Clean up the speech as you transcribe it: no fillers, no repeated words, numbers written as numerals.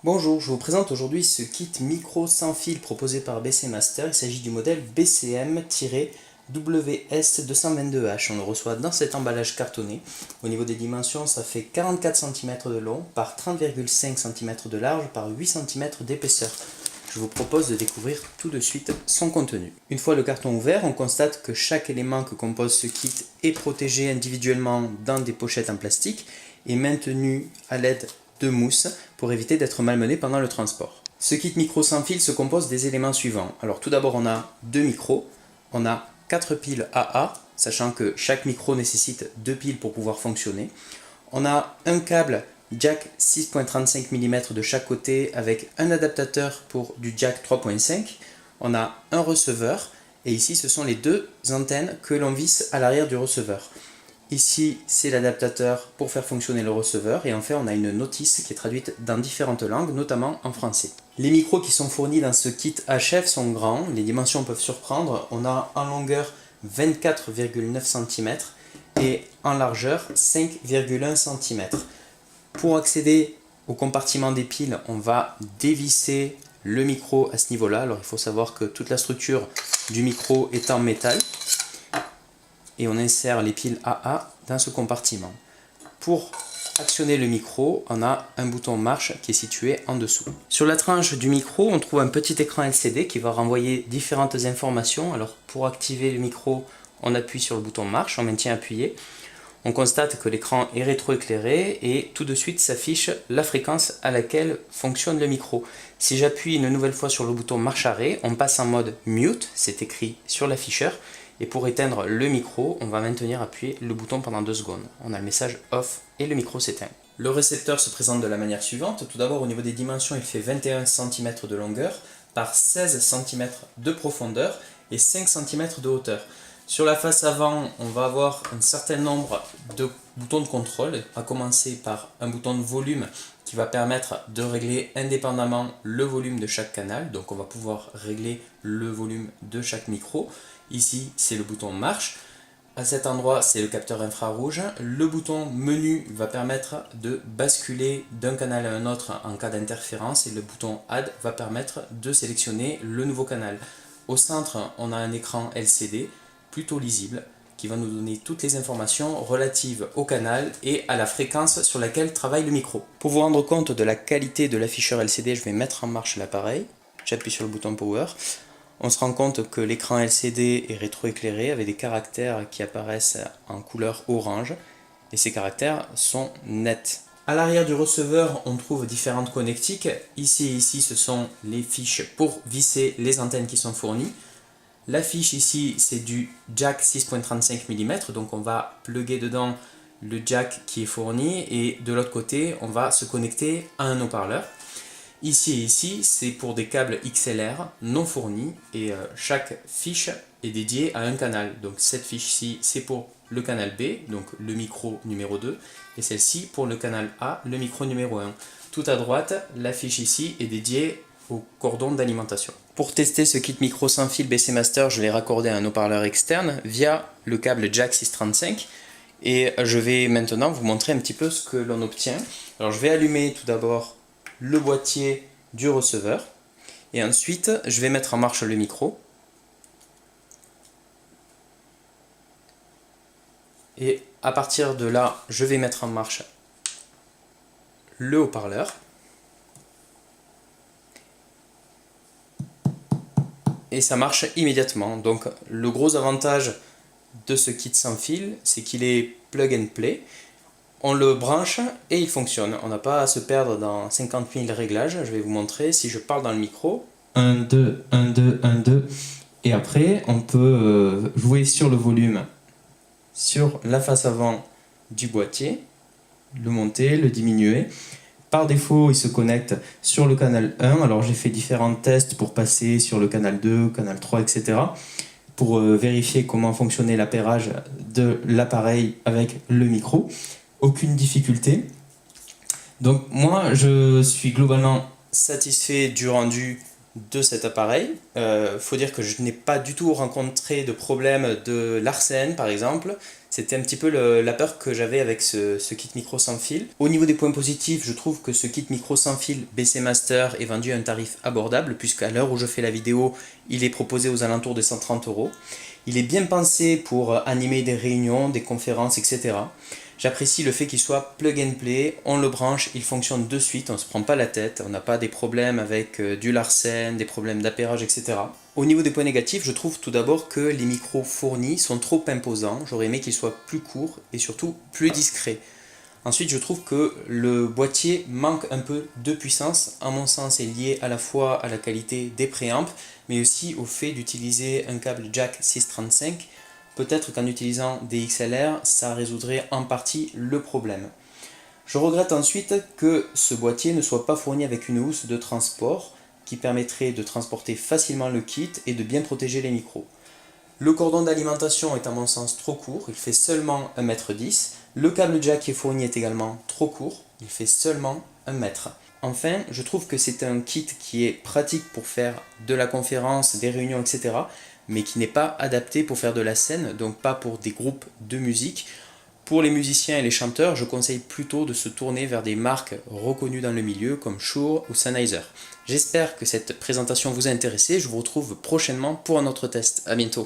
Bonjour, je vous présente aujourd'hui ce kit micro sans fil proposé par BC Master. Il s'agit du modèle BCM-WS222H. On le reçoit dans cet emballage cartonné. Au niveau des dimensions, ça fait 44 cm de long par 30,5 cm de large par 8 cm d'épaisseur. Je vous propose de découvrir tout de suite son contenu. Une fois le carton ouvert, on constate que chaque élément que compose ce kit est protégé individuellement dans des pochettes en plastique et maintenu à l'aide de mousse pour éviter d'être malmené pendant le transport. Ce kit micro sans fil se compose des éléments suivants. Alors tout d'abord on a deux micros, on a 4 piles AA, sachant que chaque micro nécessite 2 piles pour pouvoir fonctionner. On a un câble jack 6.35 mm de chaque côté avec un adaptateur pour du jack 3.5. On a un receveur et ici ce sont les deux antennes que l'on visse à l'arrière du receveur. Ici, c'est l'adaptateur pour faire fonctionner le receveur et enfin on a une notice qui est traduite dans différentes langues, notamment en français. Les micros qui sont fournis dans ce kit HF sont grands, les dimensions peuvent surprendre. On a en longueur 24,9 cm et en largeur 5,1 cm. Pour accéder au compartiment des piles, on va dévisser le micro à ce niveau-là. Alors il faut savoir que toute la structure du micro est en métal. Et on insère les piles AA dans ce compartiment. Pour actionner le micro, on a un bouton marche qui est situé en dessous. Sur la tranche du micro, on trouve un petit écran LCD qui va renvoyer différentes informations. Alors pour activer le micro, on appuie sur le bouton marche, on maintient appuyé. On constate que l'écran est rétroéclairé et tout de suite s'affiche la fréquence à laquelle fonctionne le micro. Si j'appuie une nouvelle fois sur le bouton marche arrêt, on passe en mode mute, c'est écrit sur l'afficheur. Et pour éteindre le micro, on va maintenir appuyé le bouton pendant 2 secondes. On a le message off et le micro s'éteint. Le récepteur se présente de la manière suivante. Tout d'abord, au niveau des dimensions, il fait 21 cm de longueur par 16 cm de profondeur et 5 cm de hauteur. Sur la face avant, on va avoir un certain nombre de boutons de contrôle, à commencer par un bouton de volume qui va permettre de régler indépendamment le volume de chaque canal. Donc on va pouvoir régler le volume de chaque micro. Ici, c'est le bouton marche. À cet endroit, c'est le capteur infrarouge. Le bouton menu va permettre de basculer d'un canal à un autre en cas d'interférence et le bouton add va permettre de sélectionner le nouveau canal. Au centre, on a un écran LCD plutôt lisible qui va nous donner toutes les informations relatives au canal et à la fréquence sur laquelle travaille le micro. Pour vous rendre compte de la qualité de l'afficheur LCD, je vais mettre en marche l'appareil. J'appuie sur le bouton power. On se rend compte que l'écran LCD est rétroéclairé avec des caractères qui apparaissent en couleur orange et ces caractères sont nets. À l'arrière du receveur, on trouve différentes connectiques. Ici et ici, ce sont les fiches pour visser les antennes qui sont fournies. La fiche ici, c'est du jack 6.35 mm, donc on va plugger dedans le jack qui est fourni et de l'autre côté, on va se connecter à un haut-parleur. Ici et ici, c'est pour des câbles XLR non fournis et chaque fiche est dédiée à un canal. Donc cette fiche-ci, c'est pour le canal B, donc le micro numéro 2, et celle-ci pour le canal A, le micro numéro 1. Tout à droite, la fiche ici est dédiée au cordon d'alimentation. Pour tester ce kit micro sans fil BC Master, je l'ai raccordé à un haut-parleur externe via le câble jack 635 et je vais maintenant vous montrer un petit peu ce que l'on obtient. Alors je vais allumer tout d'abord le boîtier du receveur et ensuite je vais mettre en marche le micro et à partir de là je vais mettre en marche le haut-parleur et ça marche immédiatement. Donc le gros avantage de ce kit sans fil, c'est qu'il est plug and play. On le branche et il fonctionne. On n'a pas à se perdre dans 50 000 réglages. Je vais vous montrer si je parle dans le micro. 1, 2, 1, 2, 1, 2. Et après, on peut jouer sur le volume sur la face avant du boîtier, le monter, le diminuer. Par défaut, il se connecte sur le canal 1. Alors j'ai fait différents tests pour passer sur le canal 2, canal 3, etc. pour vérifier comment fonctionnait l'appairage de l'appareil avec le micro. Aucune difficulté. Donc moi, je suis globalement satisfait du rendu de cet appareil. Faut dire que je n'ai pas du tout rencontré de problème de l'arsène par exemple. C'était un petit peu la peur que j'avais avec ce kit micro sans fil. Au niveau des points positifs, je trouve que ce kit micro sans fil BC Master est vendu à un tarif abordable, puisqu'à l'heure où je fais la vidéo, il est proposé aux alentours de 130 €. Il est bien pensé pour animer des réunions, des conférences, etc. J'apprécie le fait qu'il soit plug and play, on le branche, il fonctionne de suite, on ne se prend pas la tête, on n'a pas des problèmes avec du Larsen, des problèmes d'appairage, etc. Au niveau des points négatifs, je trouve tout d'abord que les micros fournis sont trop imposants, j'aurais aimé qu'ils soient plus courts et surtout plus discrets. Ensuite, je trouve que le boîtier manque un peu de puissance. À mon sens, c'est lié à la fois à la qualité des préampes, mais aussi au fait d'utiliser un câble jack 635. Peut-être qu'en utilisant des XLR, ça résoudrait en partie le problème. Je regrette ensuite que ce boîtier ne soit pas fourni avec une housse de transport qui permettrait de transporter facilement le kit et de bien protéger les micros. Le cordon d'alimentation est à mon sens trop court, il fait seulement 1,10 m. Le câble jack qui est fourni est également trop court, il fait seulement 1 mètre. Enfin, je trouve que c'est un kit qui est pratique pour faire de la conférence, des réunions, etc. mais qui n'est pas adapté pour faire de la scène, donc pas pour des groupes de musique. Pour les musiciens et les chanteurs, je conseille plutôt de se tourner vers des marques reconnues dans le milieu comme Shure ou Sennheiser. J'espère que cette présentation vous a intéressé, je vous retrouve prochainement pour un autre test. À bientôt.